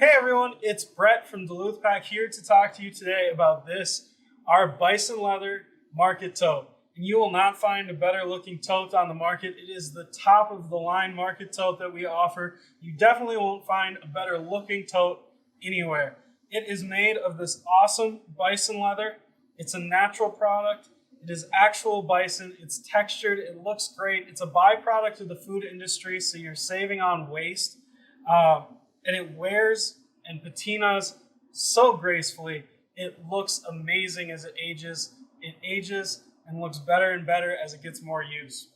Hey everyone, it's Brett from Duluth Pack here to talk to you today about our Bison Leather market tote. And you will not find a better looking tote on the market. It is the top of the line market tote that we offer. You definitely won't find a better looking tote anywhere. It is made of this awesome bison leather. It's a natural product. It is actual bison. It's textured. It looks great. It's a byproduct of the food industry, so you're saving on waste. And it wears and patinas so gracefully. It looks amazing as it ages. It ages and looks better and better as it gets more use.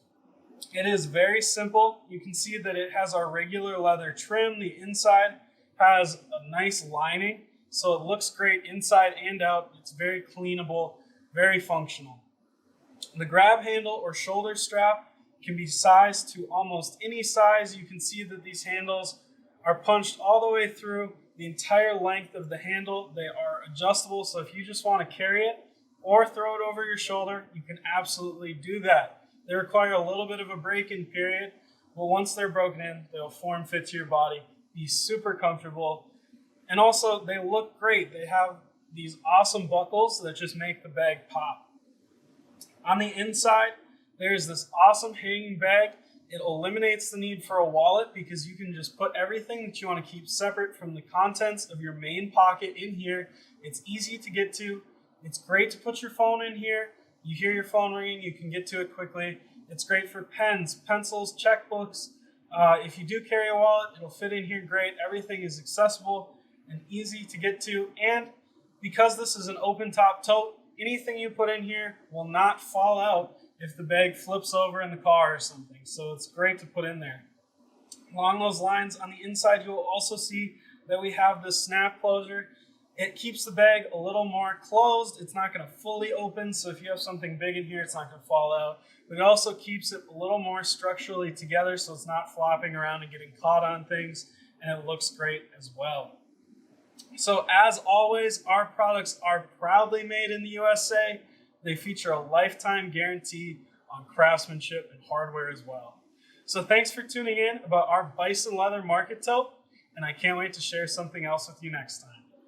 It is very simple. You can see that it has our regular leather trim. The inside has a nice lining, so it looks great inside and out. It's very cleanable, very functional. The grab handle or shoulder strap can be sized to almost any size. You can see that these handles are punched all the way through the entire length of the handle. They are adjustable, so if you just want to carry it or throw it over your shoulder, you can absolutely do that. They require a little bit of a break-in period, but once they're broken in, they'll form fit to your body, be super comfortable, and also they look great. They have these awesome buckles that just make the bag pop. On the inside, there's this awesome hanging bag. It eliminates the need for a wallet because you can just put everything that you want to keep separate from the contents of your main pocket in here. It's easy to get to. It's great to put your phone in here. You hear your phone ringing, you can get to it quickly. It's great for pens, pencils, checkbooks. If you do carry a wallet, it'll fit in here great. Everything is accessible and easy to get to. And because this is an open top tote, anything you put in here will not fall out if the bag flips over in the car or something. So it's great to put in there. Along those lines, on the inside, you'll also see that we have this snap closure. It keeps the bag a little more closed. It's not going to fully open, so if you have something big in here, it's not going to fall out. But it also keeps it a little more structurally together, so it's not flopping around and getting caught on things, and it looks great as well. So as always, our products are proudly made in the USA. They feature a lifetime guarantee on craftsmanship and hardware as well. So thanks for tuning in about our Bison Leather market tote, and I can't wait to share something else with you next time.